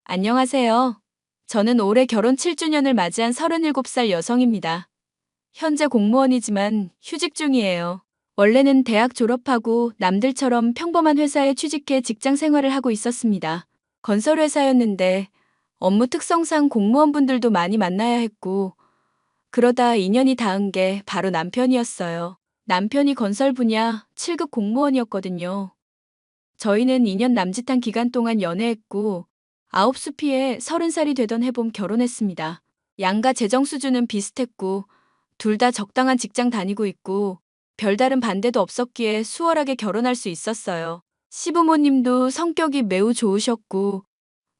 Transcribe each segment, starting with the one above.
안녕하세요. 저는 올해 결혼 7주년을 맞이한 37살 여성입니다. 현재 공무원이지만 휴직 중이에요. 원래는 대학 졸업하고 남들처럼 평범한 회사에 취직해 직장 생활을 하고 있었습니다. 건설회사였는데 업무 특성상 공무원분들도 많이 만나야 했고, 그러다 인연이 닿은 게 바로 남편이었어요. 남편이 건설 분야 7급 공무원이었거든요. 저희는 2년 남짓한 기간 동안 연애했고, 아홉 수피에 30살이 되던 해봄 결혼했습니다. 양가 재정 수준은 비슷했고, 둘 다 적당한 직장 다니고 있고, 별다른 반대도 없었기에 수월하게 결혼할 수 있었어요. 시부모님도 성격이 매우 좋으셨고,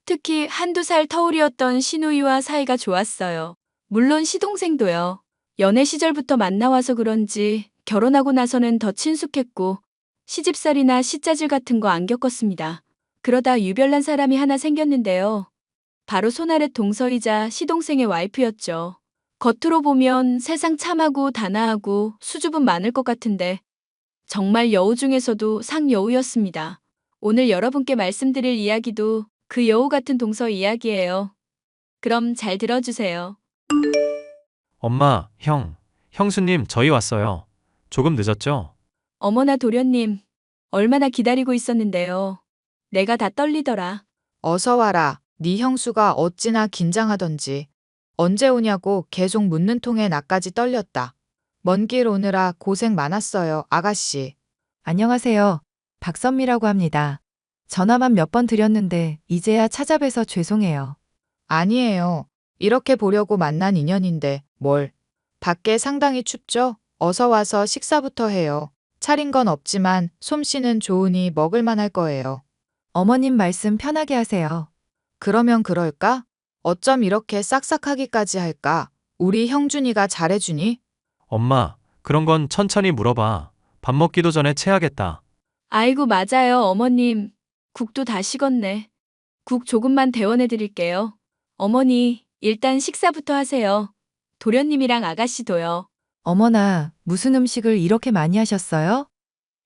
특히 한두 살 터울이었던 시누이와 사이가 좋았어요. 물론 시동생도요. 연애 시절부터 만나와서 그런지 결혼하고 나서는 더 친숙했고, 시집살이나 시짜질 같은 거 안 겪었습니다. 그러다 유별난 사람이 하나 생겼는데요. 바로 손아래 동서이자 시동생의 와이프였죠. 겉으로 보면 세상 참하고 단아하고 수줍음 많을 것 같은데 정말 여우 중에서도 상여우였습니다. 오늘 여러분께 말씀드릴 이야기도 그 여우 같은 동서 이야기예요. 그럼 잘 들어주세요. 엄마, 형수님, 저희 왔어요. 조금 늦었죠? 어머나 도련님, 얼마나 기다리고 있었는데요. 내가 다 떨리더라. 어서 와라. 네 형수가 어찌나 긴장하던지. 언제 오냐고 계속 묻는 통에 나까지 떨렸다. 먼 길 오느라 고생 많았어요, 아가씨. 안녕하세요. 박선미라고 합니다. 전화만 몇 번 드렸는데 이제야 찾아뵈서 죄송해요. 아니에요. 이렇게 보려고 만난 인연인데 뭘. 밖에 상당히 춥죠? 어서 와서 식사부터 해요. 차린 건 없지만 솜씨는 좋으니 먹을 만할 거예요. 어머님 말씀 편하게 하세요. 그러면 그럴까? 어쩜 이렇게 싹싹하기까지 할까? 우리 형준이가 잘해주니? 엄마, 그런 건 천천히 물어봐. 밥 먹기도 전에 체하겠다. 아이고 맞아요 어머님. 국도 다 식었네. 국 조금만 데워내 드릴게요. 어머니, 일단 식사부터 하세요. 도련님이랑 아가씨도요. 어머나, 무슨 음식을 이렇게 많이 하셨어요?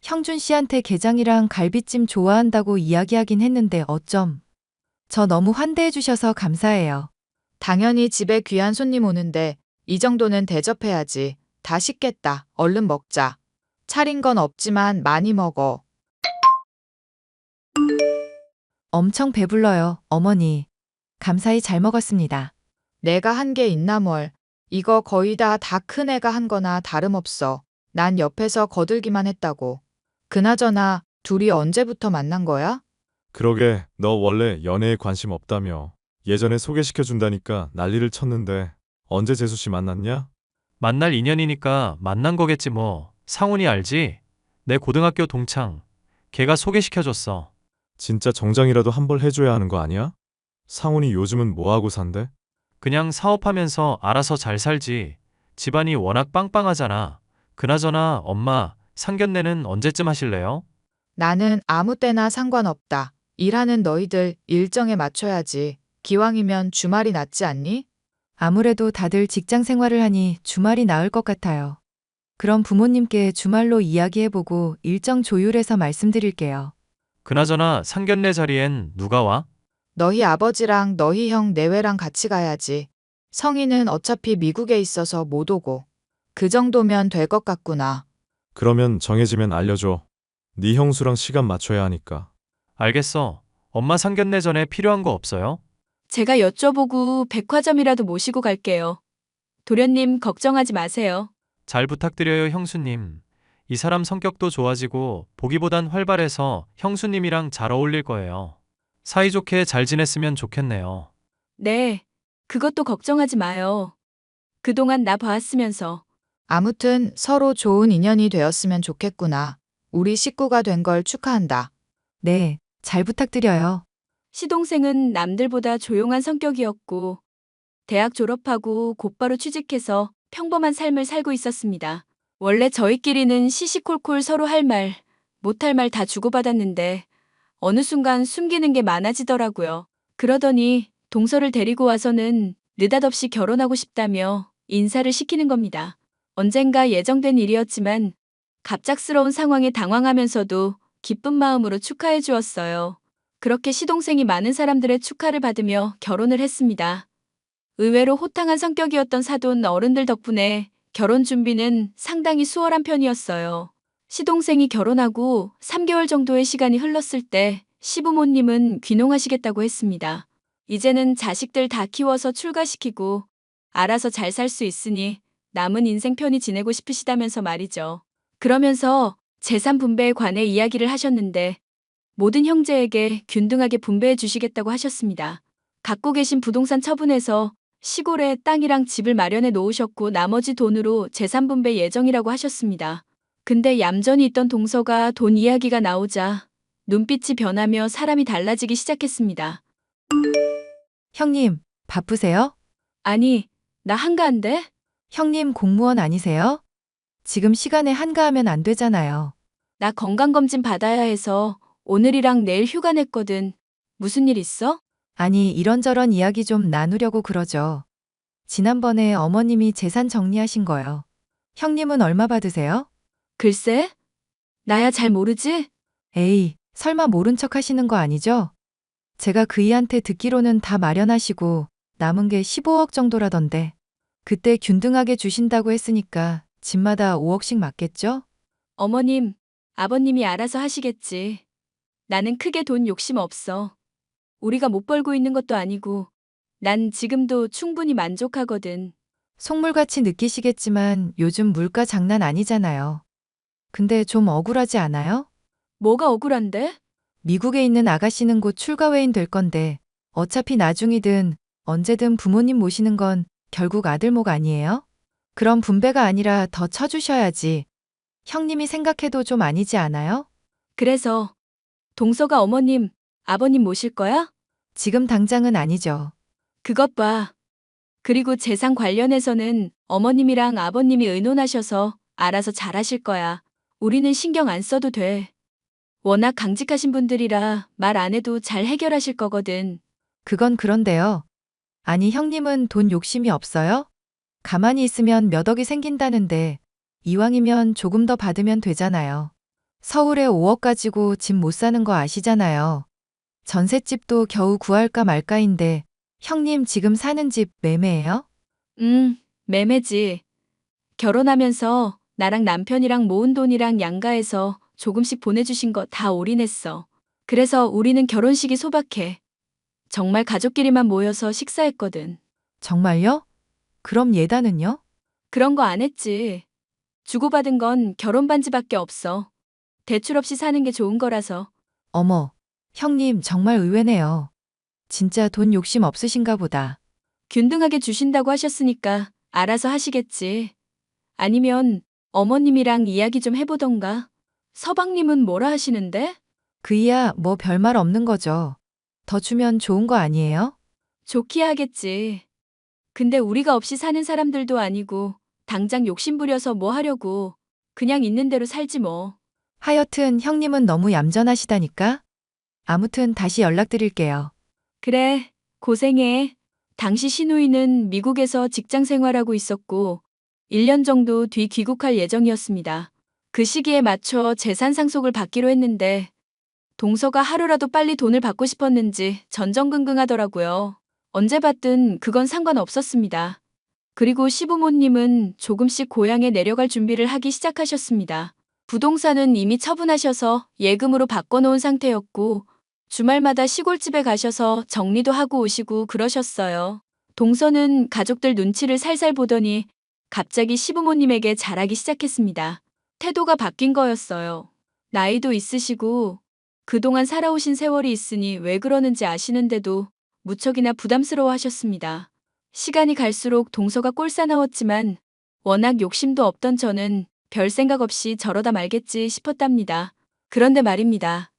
형준 씨한테 게장이랑 갈비찜 좋아한다고 이야기하긴 했는데 어쩜. 저 너무 환대해 주셔서 감사해요. 당연히 집에 귀한 손님 오는데 이 정도는 대접해야지. 다 식겠다. 얼른 먹자. 차린 건 없지만 많이 먹어. 엄청 배불러요, 어머니. 감사히 잘 먹었습니다. 내가 한 게 있나 뭘. 이거 거의 다 큰 애가 한 거나 다름없어. 난 옆에서 거들기만 했다고. 그나저나 둘이 언제부터 만난 거야? 그러게, 너 원래 연애에 관심 없다며. 예전에 소개시켜준다니까 난리를 쳤는데 언제 재수 씨 만났냐? 만날 인연이니까 만난 거겠지 뭐. 상훈이 알지? 내 고등학교 동창. 걔가 소개시켜줬어. 진짜 정장이라도 한 벌 해줘야 하는 거 아니야? 상훈이 요즘은 뭐하고 산대? 그냥 사업하면서 알아서 잘 살지. 집안이 워낙 빵빵하잖아. 그나저나 엄마, 상견례는 언제쯤 하실래요? 나는 아무 때나 상관없다. 일하는 너희들 일정에 맞춰야지. 기왕이면 주말이 낫지 않니? 아무래도 다들 직장 생활을 하니 주말이 나을 것 같아요. 그럼 부모님께 주말로 이야기해보고 일정 조율해서 말씀드릴게요. 그나저나 상견례 자리엔 누가 와? 너희 아버지랑 너희 형 내외랑 같이 가야지. 성인은 어차피 미국에 있어서 못 오고. 그 정도면 될 것 같구나. 그러면 정해지면 알려줘. 네 형수랑 시간 맞춰야 하니까. 알겠어. 엄마 상견례 전에 필요한 거 없어요? 제가 여쭤보고 백화점이라도 모시고 갈게요. 도련님 걱정하지 마세요. 잘 부탁드려요, 형수님. 이 사람 성격도 좋아지고 보기보단 활발해서 형수님이랑 잘 어울릴 거예요. 사이좋게 잘 지냈으면 좋겠네요. 네, 그것도 걱정하지 마요. 그동안 나 봐왔으면서. 아무튼 서로 좋은 인연이 되었으면 좋겠구나. 우리 식구가 된 걸 축하한다. 네, 잘 부탁드려요. 시동생은 남들보다 조용한 성격이었고, 대학 졸업하고 곧바로 취직해서 평범한 삶을 살고 있었습니다. 원래 저희끼리는 시시콜콜 서로 할 말, 못할 말 다 주고받았는데, 어느 순간 숨기는 게 많아지더라고요. 그러더니 동서를 데리고 와서는 느닷없이 결혼하고 싶다며 인사를 시키는 겁니다. 언젠가 예정된 일이었지만 갑작스러운 상황에 당황하면서도 기쁜 마음으로 축하해 주었어요. 그렇게 시동생이 많은 사람들의 축하를 받으며 결혼을 했습니다. 의외로 호탕한 성격이었던 사돈 어른들 덕분에 결혼 준비는 상당히 수월한 편이었어요. 시동생이 결혼하고 3개월 정도의 시간이 흘렀을 때 시부모님은 귀농하시겠다고 했습니다. 이제는 자식들 다 키워서 출가시키고 알아서 잘 살 수 있으니 남은 인생 편히 지내고 싶으시다면서 말이죠. 그러면서 재산 분배에 관해 이야기를 하셨는데 모든 형제에게 균등하게 분배해 주시겠다고 하셨습니다. 갖고 계신 부동산 처분해서 시골에 땅이랑 집을 마련해 놓으셨고 나머지 돈으로 재산 분배 예정이라고 하셨습니다. 근데 얌전히 있던 동서가 돈 이야기가 나오자 눈빛이 변하며 사람이 달라지기 시작했습니다. 형님, 바쁘세요? 아니, 나 한가한데? 형님 공무원 아니세요? 지금 시간에 한가하면 안 되잖아요. 나 건강검진 받아야 해서 오늘이랑 내일 휴가 냈거든. 무슨 일 있어? 아니, 이런저런 이야기 좀 나누려고 그러죠. 지난번에 어머님이 재산 정리하신 거요. 형님은 얼마 받으세요? 글쎄? 나야 잘 모르지? 에이, 설마 모른 척 하시는 거 아니죠? 제가 그이한테 듣기로는 다 마련하시고 남은 게 15억 정도라던데. 그때 균등하게 주신다고 했으니까 집마다 5억씩 맞겠죠? 어머님, 아버님이 알아서 하시겠지. 나는 크게 돈 욕심 없어. 우리가 못 벌고 있는 것도 아니고 난 지금도 충분히 만족하거든. 속물같이 느끼시겠지만 요즘 물가 장난 아니잖아요. 근데 좀 억울하지 않아요? 뭐가 억울한데? 미국에 있는 아가씨는 곧 출가회인 될 건데 어차피 나중이든 언제든 부모님 모시는 건 결국 아들목 아니에요? 그럼 분배가 아니라 더 쳐주셔야지. 형님이 생각해도 좀 아니지 않아요? 그래서 동서가 어머님, 아버님 모실 거야? 지금 당장은 아니죠. 그것 봐. 그리고 재산 관련해서는 어머님이랑 아버님이 의논하셔서 알아서 잘하실 거야. 우리는 신경 안 써도 돼. 워낙 강직하신 분들이라 말 안 해도 잘 해결하실 거거든. 그건 그런데요. 아니, 형님은 돈 욕심이 없어요? 가만히 있으면 몇 억이 생긴다는데 이왕이면 조금 더 받으면 되잖아요. 서울에 5억 가지고 집 못 사는 거 아시잖아요. 전셋집도 겨우 구할까 말까인데 형님 지금 사는 집 매매예요? 매매지. 결혼하면서 나랑 남편이랑 모은 돈이랑 양가해서 조금씩 보내주신 거 다 올인했어. 그래서 우리는 결혼식이 소박해. 정말 가족끼리만 모여서 식사했거든. 정말요? 그럼 예단은요? 그런 거 안 했지. 주고받은 건 결혼 반지밖에 없어. 대출 없이 사는 게 좋은 거라서. 어머, 형님 정말 의외네요. 진짜 돈 욕심 없으신가 보다. 균등하게 주신다고 하셨으니까 알아서 하시겠지. 아니면 어머님이랑 이야기 좀 해보던가. 서방님은 뭐라 하시는데? 그이야 뭐 별말 없는 거죠. 더 주면 좋은 거 아니에요? 좋기야 하겠지. 근데 우리가 없이 사는 사람들도 아니고 당장 욕심부려서 뭐 하려고. 그냥 있는 대로 살지 뭐. 하여튼 형님은 너무 얌전하시다니까? 아무튼 다시 연락드릴게요. 그래, 고생해. 당시 시누이는 미국에서 직장 생활하고 있었고 1년 정도 뒤 귀국할 예정이었습니다. 그 시기에 맞춰 재산 상속을 받기로 했는데 동서가 하루라도 빨리 돈을 받고 싶었는지 전전긍긍하더라고요. 언제 받든 그건 상관없었습니다. 그리고 시부모님은 조금씩 고향에 내려갈 준비를 하기 시작하셨습니다. 부동산은 이미 처분하셔서 예금으로 바꿔놓은 상태였고 주말마다 시골집에 가셔서 정리도 하고 오시고 그러셨어요. 동서는 가족들 눈치를 살살 보더니 갑자기 시부모님에게 잘하기 시작했습니다. 태도가 바뀐 거였어요. 나이도 있으시고 그동안 살아오신 세월이 있으니 왜 그러는지 아시는데도 무척이나 부담스러워 하셨습니다. 시간이 갈수록 동서가 꼴사나웠지만 워낙 욕심도 없던 저는 별 생각 없이 저러다 말겠지 싶었답니다. 그런데 말입니다.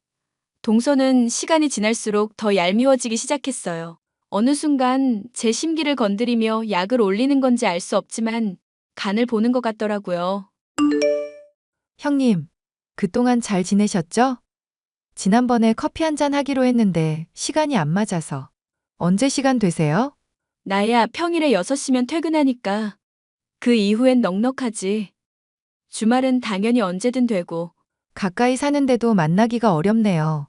동서는 시간이 지날수록 더 얄미워지기 시작했어요. 어느 순간 제 심기를 건드리며 약을 올리는 건지 알 수 없지만 간을 보는 것 같더라고요. 형님, 그동안 잘 지내셨죠? 지난번에 커피 한잔 하기로 했는데 시간이 안 맞아서. 언제 시간 되세요? 나야 평일에 6시면 퇴근하니까 그 이후엔 넉넉하지. 주말은 당연히 언제든 되고. 가까이 사는데도 만나기가 어렵네요.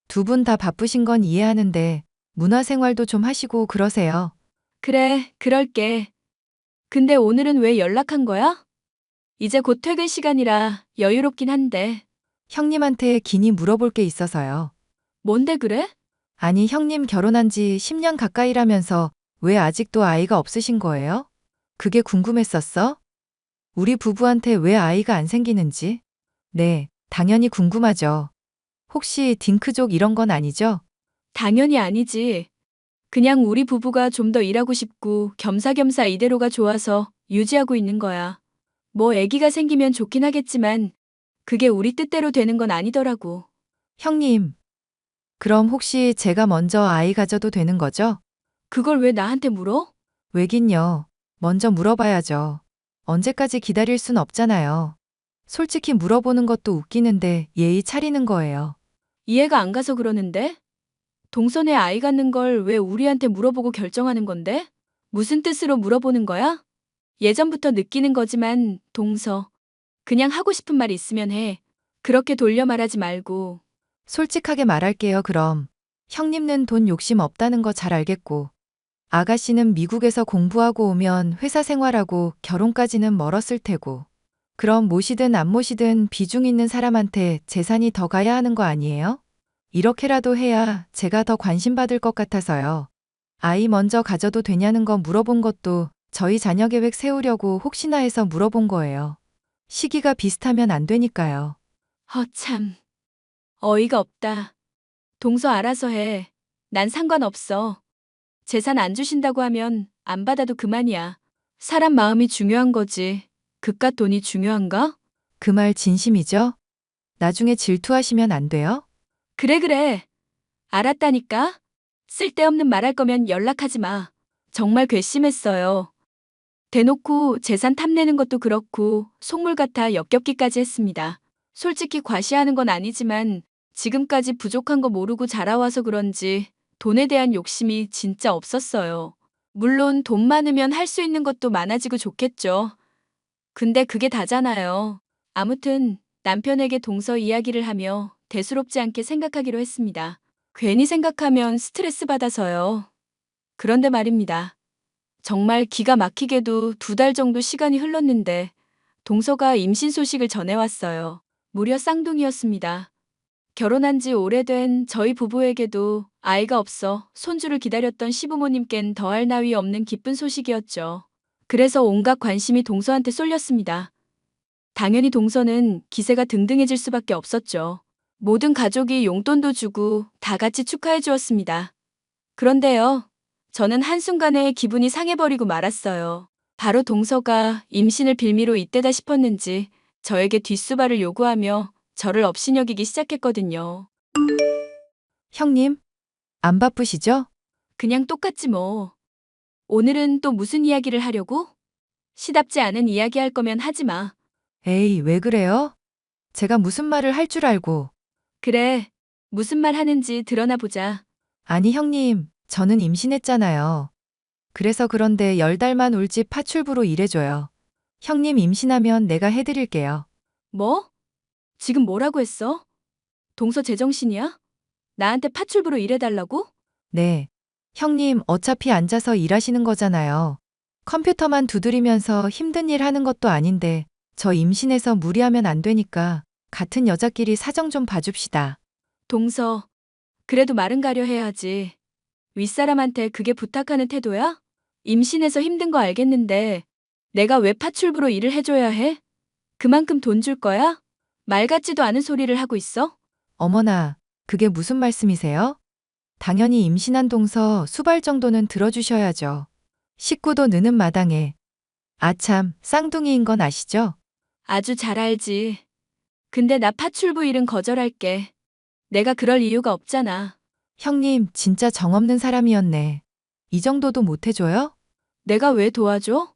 두 분 다 바쁘신 건 이해하는데 문화생활도 좀 하시고 그러세요. 그래, 그럴게. 근데 오늘은 왜 연락한 거야? 이제 곧 퇴근 시간이라 여유롭긴 한데. 형님한테 긴히 물어볼 게 있어서요. 뭔데 그래? 아니, 형님 결혼한 지 10년 가까이라면서 왜 아직도 아이가 없으신 거예요? 그게 궁금했었어? 우리 부부한테 왜 아이가 안 생기는지? 네, 당연히 궁금하죠. 혹시 딩크족 이런 건 아니죠? 당연히 아니지. 그냥 우리 부부가 좀 더 일하고 싶고 겸사겸사 이대로가 좋아서 유지하고 있는 거야. 뭐 아기가 생기면 좋긴 하겠지만 그게 우리 뜻대로 되는 건 아니더라고. 형님, 그럼 혹시 제가 먼저 아이 가져도 되는 거죠? 그걸 왜 나한테 물어? 왜긴요. 먼저 물어봐야죠. 언제까지 기다릴 순 없잖아요. 솔직히 물어보는 것도 웃기는데 예의 차리는 거예요. 이해가 안 가서 그러는데? 동선에 아이 갖는 걸 왜 우리한테 물어보고 결정하는 건데? 무슨 뜻으로 물어보는 거야? 예전부터 느끼는 거지만 동서. 그냥 하고 싶은 말 있으면 해. 그렇게 돌려 말하지 말고. 솔직하게 말할게요, 그럼. 형님은 돈 욕심 없다는 거 잘 알겠고, 아가씨는 미국에서 공부하고 오면 회사 생활하고 결혼까지는 멀었을 테고, 그럼 모시든 안 모시든 비중 있는 사람한테 재산이 더 가야 하는 거 아니에요? 이렇게라도 해야 제가 더 관심 받을 것 같아서요. 아이 먼저 가져도 되냐는 거 물어본 것도 저희 자녀 계획 세우려고 혹시나 해서 물어본 거예요. 시기가 비슷하면 안 되니까요. 참. 어이가 없다. 동서 알아서 해. 난 상관없어. 재산 안 주신다고 하면 안 받아도 그만이야. 사람 마음이 중요한 거지. 그깟 돈이 중요한가? 그 말 진심이죠? 나중에 질투하시면 안 돼요? 그래. 알았다니까? 쓸데없는 말할 거면 연락하지 마. 정말 괘씸했어요. 대놓고 재산 탐내는 것도 그렇고 속물 같아 역겹기까지 했습니다. 솔직히 과시하는 건 아니지만 지금까지 부족한 거 모르고 자라와서 그런지 돈에 대한 욕심이 진짜 없었어요. 물론 돈 많으면 할 수 있는 것도 많아지고 좋겠죠. 근데 그게 다잖아요. 아무튼 남편에게 동서 이야기를 하며 대수롭지 않게 생각하기로 했습니다. 괜히 생각하면 스트레스 받아서요. 그런데 말입니다. 정말 기가 막히게도 2달 정도 시간이 흘렀는데 동서가 임신 소식을 전해왔어요. 무려 쌍둥이였습니다. 결혼한 지 오래된 저희 부부에게도 아이가 없어 손주를 기다렸던 시부모님껜 더할 나위 없는 기쁜 소식이었죠. 그래서 온갖 관심이 동서한테 쏠렸습니다. 당연히 동서는 기세가 등등해질 수밖에 없었죠. 모든 가족이 용돈도 주고 다 같이 축하해 주었습니다. 그런데요, 저는 한순간에 기분이 상해버리고 말았어요. 바로 동서가 임신을 빌미로 이때다 싶었는지 저에게 뒷수발을 요구하며 저를 업신여기기 시작했거든요. 형님, 안 바쁘시죠? 그냥 똑같지 뭐. 오늘은 또 무슨 이야기를 하려고? 시답지 않은 이야기 할 거면 하지 마. 에이, 왜 그래요? 제가 무슨 말을 할 줄 알고. 그래, 무슨 말 하는지 드러나 보자. 아니, 형님, 저는 임신했잖아요. 그래서 그런데 10달만 울지 파출부로 일해줘요. 형님 임신하면 내가 해드릴게요. 뭐? 지금 뭐라고 했어? 동서 제정신이야? 나한테 파출부로 일해달라고? 네. 형님 어차피 앉아서 일하시는 거잖아요. 컴퓨터만 두드리면서 힘든 일 하는 것도 아닌데 저 임신해서 무리하면 안 되니까 같은 여자끼리 사정 좀 봐줍시다. 동서, 그래도 말은 가려 해야지. 윗사람한테 그게 부탁하는 태도야? 임신해서 힘든 거 알겠는데 내가 왜 파출부로 일을 해줘야 해? 그만큼 돈 줄 거야? 말 같지도 않은 소리를 하고 있어? 어머나, 그게 무슨 말씀이세요? 당연히 임신한 동서 수발 정도는 들어주셔야죠. 식구도 느는 마당에. 아참, 쌍둥이인 건 아시죠? 아주 잘 알지. 근데 나 파출부 일은 거절할게. 내가 그럴 이유가 없잖아. 형님, 진짜 정없는 사람이었네. 이 정도도 못 해줘요? 내가 왜 도와줘?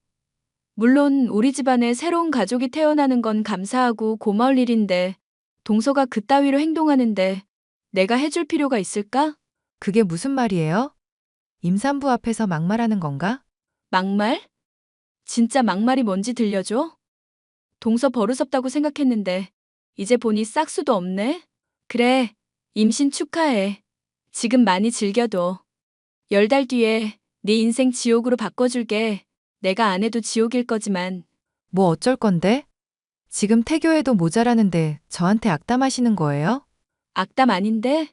물론 우리 집안에 새로운 가족이 태어나는 건 감사하고 고마울 일인데 동서가 그따위로 행동하는데 내가 해줄 필요가 있을까? 그게 무슨 말이에요? 임산부 앞에서 막말하는 건가? 막말? 진짜 막말이 뭔지 들려줘? 동서 버릇없다고 생각했는데 이제 보니 싹수도 없네? 그래, 임신 축하해. 지금 많이 즐겨둬. 10달 뒤에 네 인생 지옥으로 바꿔줄게. 내가 안 해도 지옥일 거지만. 뭐 어쩔 건데? 지금 태교해도 모자라는데 저한테 악담하시는 거예요? 악담 아닌데?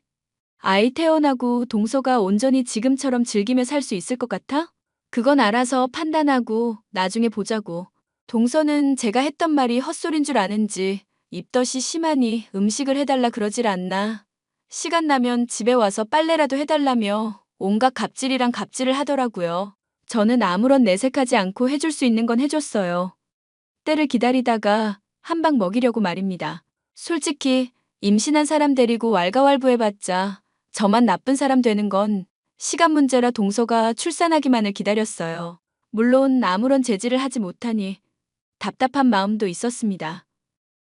아이 태어나고 동서가 온전히 지금처럼 즐기며 살 수 있을 것 같아? 그건 알아서 판단하고 나중에 보자고. 동서는 제가 했던 말이 헛소린 줄 아는지 입덧이 심하니 음식을 해달라 그러질 않나. 시간 나면 집에 와서 빨래라도 해달라며 온갖 갑질이랑 갑질을 하더라고요. 저는 아무런 내색하지 않고 해줄 수 있는 건 해줬어요. 때를 기다리다가 한 방 먹이려고 말입니다. 솔직히 임신한 사람 데리고 왈가왈부해봤자 저만 나쁜 사람 되는 건 시간 문제라 동서가 출산하기만을 기다렸어요. 물론 아무런 제지를 하지 못하니 답답한 마음도 있었습니다.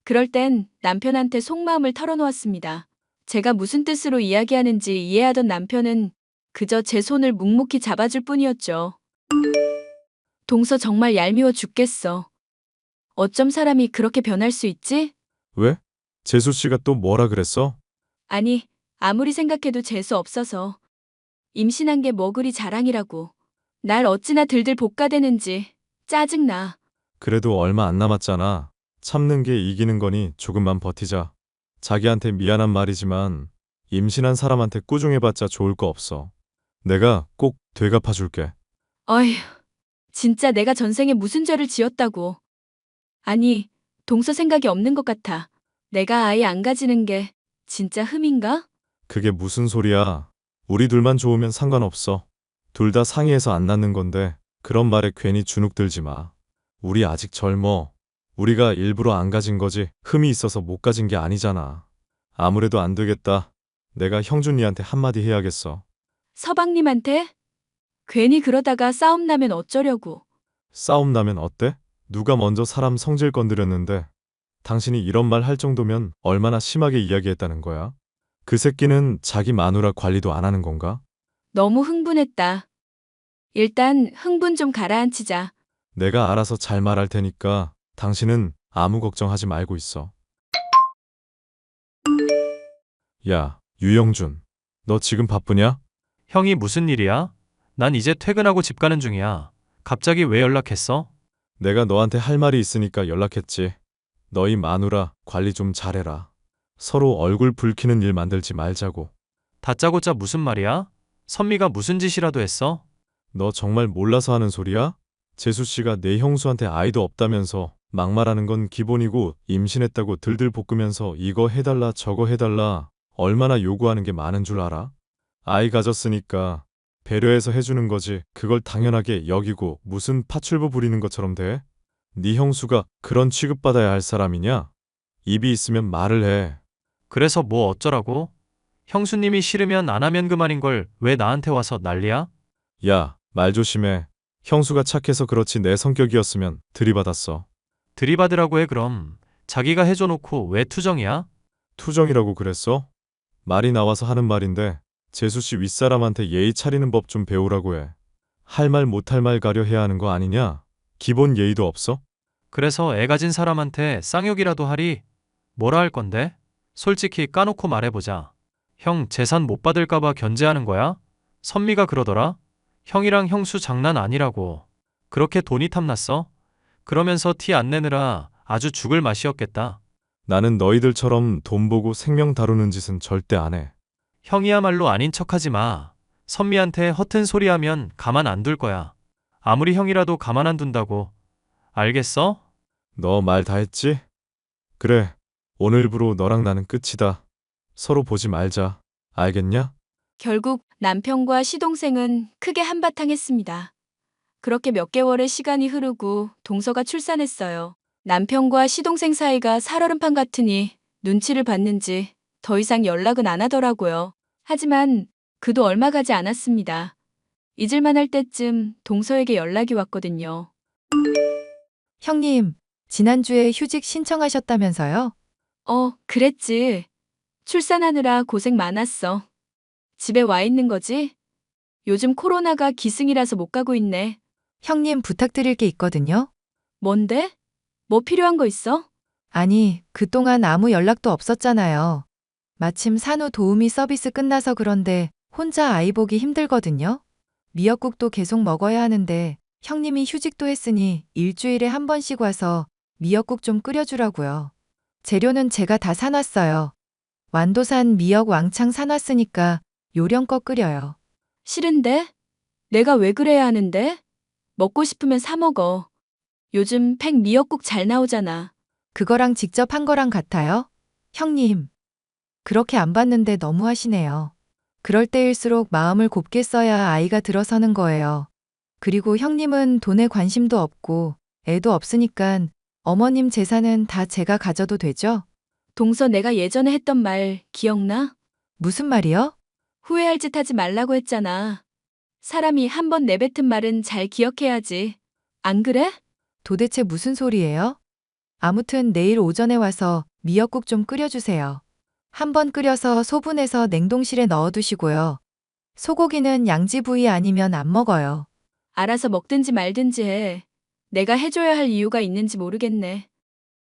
그럴 땐 남편한테 속마음을 털어놓았습니다. 제가 무슨 뜻으로 이야기하는지 이해하던 남편은 그저 제 손을 묵묵히 잡아줄 뿐이었죠. 동서 정말 얄미워 죽겠어. 어쩜 사람이 그렇게 변할 수 있지? 왜? 재수 씨가 또 뭐라 그랬어? 아니, 아무리 생각해도 재수 없어서. 임신한 게 뭐 그리 자랑이라고. 날 어찌나 들들 볶아대는지 짜증나. 그래도 얼마 안 남았잖아. 참는 게 이기는 거니 조금만 버티자. 자기한테 미안한 말이지만 임신한 사람한테 꾸중해봤자 좋을 거 없어. 내가 꼭 되갚아줄게. 어휴, 진짜 내가 전생에 무슨 죄를 지었다고. 아니, 동서 생각이 없는 것 같아. 내가 아이 안 가지는 게 진짜 흠인가? 그게 무슨 소리야. 우리 둘만 좋으면 상관없어. 둘 다 상의해서 안 낳는 건데 그런 말에 괜히 주눅 들지 마. 우리 아직 젊어. 우리가 일부러 안 가진 거지 흠이 있어서 못 가진 게 아니잖아. 아무래도 안 되겠다. 내가 형준이한테 한마디 해야겠어. 서방님한테? 괜히 그러다가 싸움 나면 어쩌려고. 싸움 나면 어때? 누가 먼저 사람 성질 건드렸는데 당신이 이런 말 할 정도면 얼마나 심하게 이야기했다는 거야? 그 새끼는 자기 마누라 관리도 안 하는 건가? 너무 흥분했다. 일단 흥분 좀 가라앉히자. 내가 알아서 잘 말할 테니까 당신은 아무 걱정하지 말고 있어. 야, 유영준. 너 지금 바쁘냐? 형이 무슨 일이야? 난 이제 퇴근하고 집 가는 중이야. 갑자기 왜 연락했어? 내가 너한테 할 말이 있으니까 연락했지. 너희 마누라 관리 좀 잘해라. 서로 얼굴 붉히는 일 만들지 말자고. 다짜고짜 무슨 말이야? 선미가 무슨 짓이라도 했어? 너 정말 몰라서 하는 소리야? 재수 씨가 내 형수한테 아이도 없다면서 막말하는 건 기본이고 임신했다고 들들 볶으면서 이거 해달라 저거 해달라 얼마나 요구하는 게 많은 줄 알아? 아이 가졌으니까 배려해서 해주는 거지 그걸 당연하게 여기고 무슨 파출부 부리는 것처럼 돼? 네 형수가 그런 취급받아야 할 사람이냐? 입이 있으면 말을 해. 그래서 뭐 어쩌라고? 형수님이 싫으면 안 하면 그만인 걸 왜 나한테 와서 난리야? 야, 말 조심해. 형수가 착해서 그렇지 내 성격이었으면 들이받았어. 들이받으라고 해 그럼. 자기가 해줘놓고 왜 투정이야? 투정이라고 그랬어? 말이 나와서 하는 말인데 재수 씨 윗사람한테 예의 차리는 법 좀 배우라고 해. 할 말 못할 말 가려 해야 하는 거 아니냐? 기본 예의도 없어? 그래서 애 가진 사람한테 쌍욕이라도 하리? 뭐라 할 건데? 솔직히 까놓고 말해보자. 형 재산 못 받을까봐 견제하는 거야? 선미가 그러더라? 형이랑 형수 장난 아니라고. 그렇게 돈이 탐났어? 그러면서 티 안 내느라 아주 죽을 맛이었겠다. 나는 너희들처럼 돈 보고 생명 다루는 짓은 절대 안 해. 형이야말로 아닌 척하지 마. 선미한테 허튼 소리 하면 가만 안 둘 거야. 아무리 형이라도 가만 안 둔다고. 알겠어? 너 말 다 했지? 그래. 오늘부로 너랑 나는 끝이다. 서로 보지 말자. 알겠냐? 결국 남편과 시동생은 크게 한바탕 했습니다. 그렇게 몇 개월의 시간이 흐르고 동서가 출산했어요. 남편과 시동생 사이가 살얼음판 같으니 눈치를 봤는지 더 이상 연락은 안 하더라고요. 하지만 그도 얼마 가지 않았습니다. 잊을만 할 때쯤 동서에게 연락이 왔거든요. 형님, 지난주에 휴직 신청하셨다면서요? 그랬지. 출산하느라 고생 많았어. 집에 와 있는 거지? 요즘 코로나가 기승이라서 못 가고 있네. 형님 부탁드릴 게 있거든요. 뭔데? 뭐 필요한 거 있어? 아니, 그동안 아무 연락도 없었잖아요. 마침 산후 도우미 서비스 끝나서 그런데 혼자 아이 보기 힘들거든요. 미역국도 계속 먹어야 하는데 형님이 휴직도 했으니 일주일에 한 번씩 와서 미역국 좀 끓여주라고요. 재료는 제가 다 사놨어요. 완도산 미역 왕창 사놨으니까 요령껏 끓여요. 싫은데? 내가 왜 그래야 하는데? 먹고 싶으면 사 먹어. 요즘 팩 미역국 잘 나오잖아. 그거랑 직접 한 거랑 같아요? 형님, 그렇게 안 봤는데 너무 하시네요. 그럴 때일수록 마음을 곱게 써야 아이가 들어서는 거예요. 그리고 형님은 돈에 관심도 없고 애도 없으니까 어머님 재산은 다 제가 가져도 되죠? 동서 내가 예전에 했던 말 기억나? 무슨 말이요? 후회할 짓 하지 말라고 했잖아. 사람이 한 번 내뱉은 말은 잘 기억해야지. 안 그래? 도대체 무슨 소리예요? 아무튼 내일 오전에 와서 미역국 좀 끓여주세요. 한번 끓여서 소분해서 냉동실에 넣어두시고요. 소고기는 양지 부위 아니면 안 먹어요. 알아서 먹든지 말든지 해. 내가 해줘야 할 이유가 있는지 모르겠네.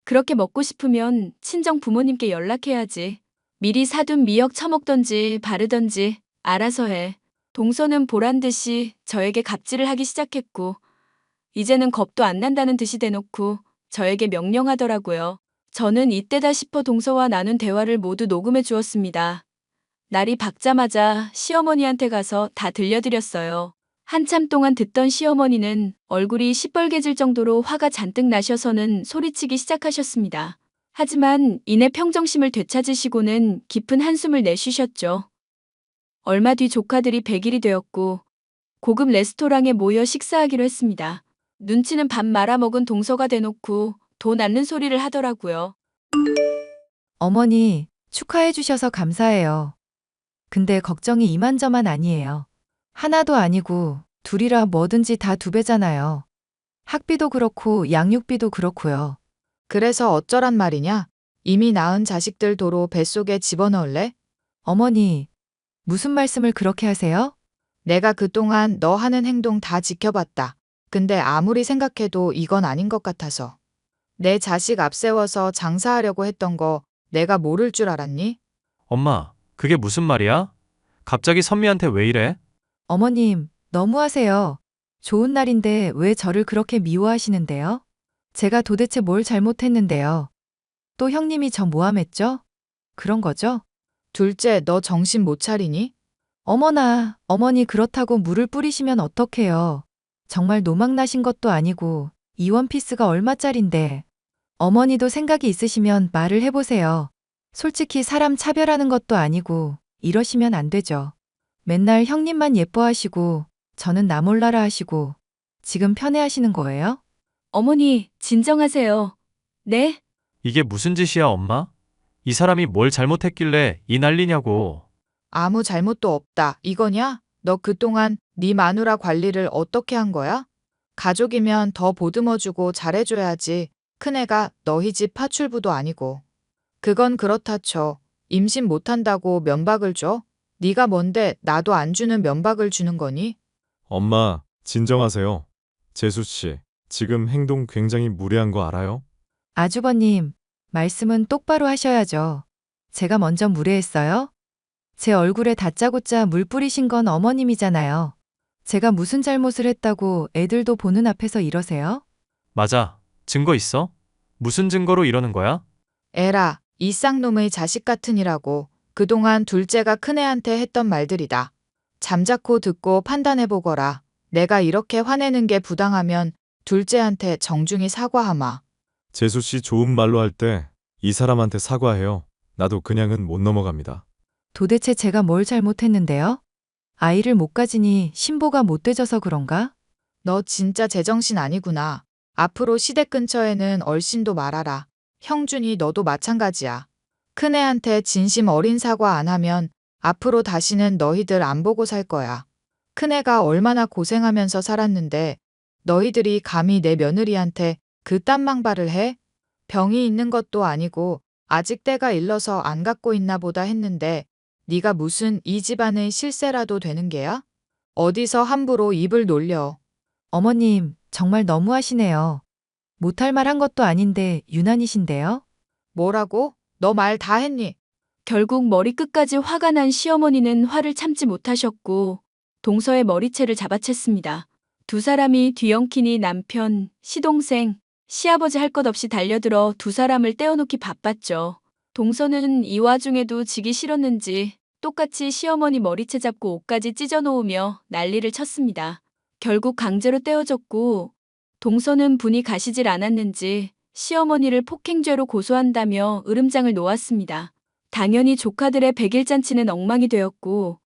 그렇게 먹고 싶으면 친정 부모님께 연락해야지. 미리 사둔 미역 처먹던지 바르던지 알아서 해. 동서는 보란 듯이 저에게 갑질을 하기 시작했고, 이제는 겁도 안 난다는 듯이 대놓고 저에게 명령하더라고요. 저는 이때다 싶어 동서와 나눈 대화를 모두 녹음해 주었습니다. 날이 밝자마자 시어머니한테 가서 다 들려드렸어요. 한참 동안 듣던 시어머니는 얼굴이 시뻘개질 정도로 화가 잔뜩 나셔서는 소리치기 시작하셨습니다. 하지만 이내 평정심을 되찾으시고는 깊은 한숨을 내쉬셨죠. 얼마 뒤 조카들이 100일이 되었고 고급 레스토랑에 모여 식사하기로 했습니다. 눈치는 밥 말아먹은 동서가 대놓고 돈 않는 소리를 하더라고요. 어머니, 축하해 주셔서 감사해요. 근데 걱정이 이만저만 아니에요. 하나도 아니고 둘이라 뭐든지 다 2배잖아요. 학비도 그렇고 양육비도 그렇고요. 그래서 어쩌란 말이냐? 이미 낳은 자식들 도로 뱃속에 집어넣을래? 어머니, 무슨 말씀을 그렇게 하세요? 내가 그동안 너 하는 행동 다 지켜봤다. 근데 아무리 생각해도 이건 아닌 것 같아서. 내 자식 앞세워서 장사하려고 했던 거 내가 모를 줄 알았니? 엄마, 그게 무슨 말이야? 갑자기 선미한테 왜 이래? 어머님, 너무하세요. 좋은 날인데 왜 저를 그렇게 미워하시는데요? 제가 도대체 뭘 잘못했는데요? 또 형님이 저 모함했죠? 그런 거죠? 둘째, 너 정신 못 차리니? 어머나, 어머니 그렇다고 물을 뿌리시면 어떡해요. 정말 노망 나신 것도 아니고 이 원피스가 얼마짜린데. 어머니도 생각이 있으시면 말을 해보세요. 솔직히 사람 차별하는 것도 아니고 이러시면 안 되죠. 맨날 형님만 예뻐하시고 저는 나 몰라라 하시고 지금 편애하시는 거예요? 어머니, 진정하세요. 네? 이게 무슨 짓이야, 엄마? 이 사람이 뭘 잘못했길래 이 난리냐고. 아무 잘못도 없다. 이거냐? 너 그동안 네 마누라 관리를 어떻게 한 거야? 가족이면 더 보듬어주고 잘해줘야지. 큰애가 너희 집 파출부도 아니고. 그건 그렇다 쳐. 임신 못한다고 면박을 줘? 네가 뭔데 나도 안 주는 면박을 주는 거니? 엄마, 진정하세요. 재수 씨, 지금 행동 굉장히 무례한 거 알아요? 아주버님, 말씀은 똑바로 하셔야죠. 제가 먼저 무례했어요? 제 얼굴에 다짜고짜 물 뿌리신 건 어머님이잖아요. 제가 무슨 잘못을 했다고 애들도 보는 앞에서 이러세요? 맞아. 증거 있어? 무슨 증거로 이러는 거야? 에라, 이 쌍놈의 자식 같으니라고. 그동안 둘째가 큰애한테 했던 말들이다. 잠자코 듣고 판단해보거라. 내가 이렇게 화내는 게 부당하면 둘째한테 정중히 사과하마. 재수 씨 좋은 말로 할 때 이 사람한테 사과해요. 나도 그냥은 못 넘어갑니다. 도대체 제가 뭘 잘못했는데요? 아이를 못 가지니 신보가 못 되져서 그런가? 너 진짜 제정신 아니구나. 앞으로 시댁 근처에는 얼씬도 말아라. 형준이 너도 마찬가지야. 큰애한테 진심 어린 사과 안 하면 앞으로 다시는 너희들 안 보고 살 거야. 큰애가 얼마나 고생하면서 살았는데 너희들이 감히 내 며느리한테 그딴 망발을 해? 병이 있는 것도 아니고 아직 때가 일러서 안 갖고 있나 보다 했는데 네가 무슨 이 집안의 실세라도 되는 게야? 어디서 함부로 입을 놀려. 어머님, 정말 너무하시네요. 못할 말 한 것도 아닌데 유난이신데요? 뭐라고? 너 말 다 했니? 결국 머리끝까지 화가 난 시어머니는 화를 참지 못하셨고 동서의 머리채를 잡아챘습니다. 두 사람이 뒤엉키니 남편, 시동생, 시아버지 할 것 없이 달려들어 두 사람을 떼어놓기 바빴죠. 동서는 이 와중에도 지기 싫었는지 똑같이 시어머니 머리채 잡고 옷까지 찢어놓으며 난리를 쳤습니다. 결국 강제로 떼어졌고 동서는 분이 가시질 않았는지 시어머니를 폭행죄로 고소한다며 으름장을 놓았습니다. 당연히 조카들의 백일잔치는 엉망이 되었고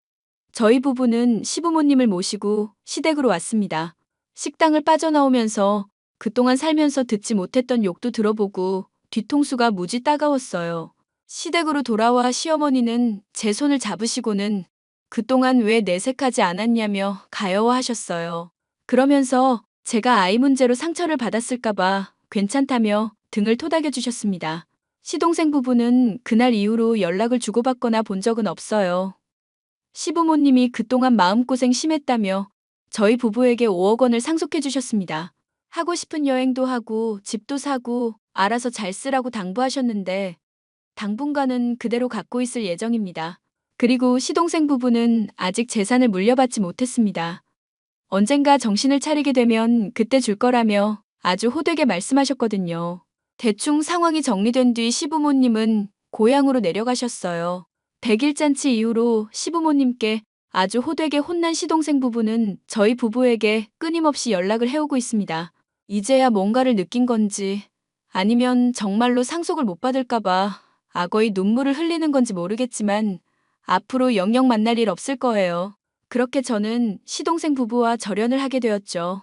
저희 부부는 시부모님을 모시고 시댁으로 왔습니다. 식당을 빠져나오면서 그동안 살면서 듣지 못했던 욕도 들어보고 뒤통수가 무지 따가웠어요. 시댁으로 돌아와 시어머니는 제 손을 잡으시고는 그동안 왜 내색하지 않았냐며 가여워하셨어요. 그러면서 제가 아이 문제로 상처를 받았을까봐 괜찮다며 등을 토닥여 주셨습니다. 시동생 부부는 그날 이후로 연락을 주고받거나 본 적은 없어요. 시부모님이 그동안 마음고생 심했다며 저희 부부에게 5억 원을 상속해 주셨습니다. 하고 싶은 여행도 하고 집도 사고 알아서 잘 쓰라고 당부하셨는데 당분간은 그대로 갖고 있을 예정입니다. 그리고 시동생 부부는 아직 재산을 물려받지 못했습니다. 언젠가 정신을 차리게 되면 그때 줄 거라며 아주 호되게 말씀하셨거든요. 대충 상황이 정리된 뒤 시부모님은 고향으로 내려가셨어요. 백일잔치 이후로 시부모님께 아주 호되게 혼난 시동생 부부는 저희 부부에게 끊임없이 연락을 해오고 있습니다. 이제야 뭔가를 느낀 건지 아니면 정말로 상속을 못 받을까봐 악어의 눈물을 흘리는 건지 모르겠지만 앞으로 영영 만날 일 없을 거예요. 그렇게 저는 시동생 부부와 절연을 하게 되었죠.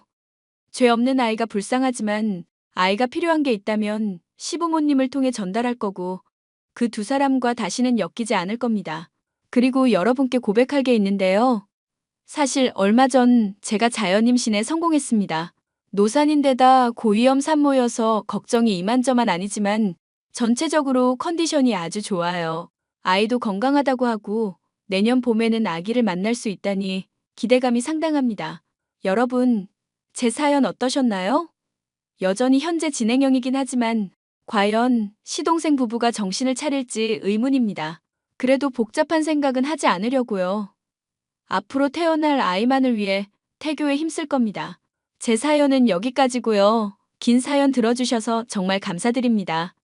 죄 없는 아이가 불쌍하지만 아이가 필요한 게 있다면 시부모님을 통해 전달할 거고 그 두 사람과 다시는 엮이지 않을 겁니다. 그리고 여러분께 고백할 게 있는데요. 사실 얼마 전 제가 자연임신에 성공했습니다. 노산인데다 고위험 산모여서 걱정이 이만저만 아니지만 전체적으로 컨디션이 아주 좋아요. 아이도 건강하다고 하고 내년 봄에는 아기를 만날 수 있다니 기대감이 상당합니다. 여러분, 제 사연 어떠셨나요? 여전히 현재 진행형이긴 하지만 과연 시동생 부부가 정신을 차릴지 의문입니다. 그래도 복잡한 생각은 하지 않으려고요. 앞으로 태어날 아이만을 위해 태교에 힘쓸 겁니다. 제 사연은 여기까지고요. 긴 사연 들어주셔서 정말 감사드립니다.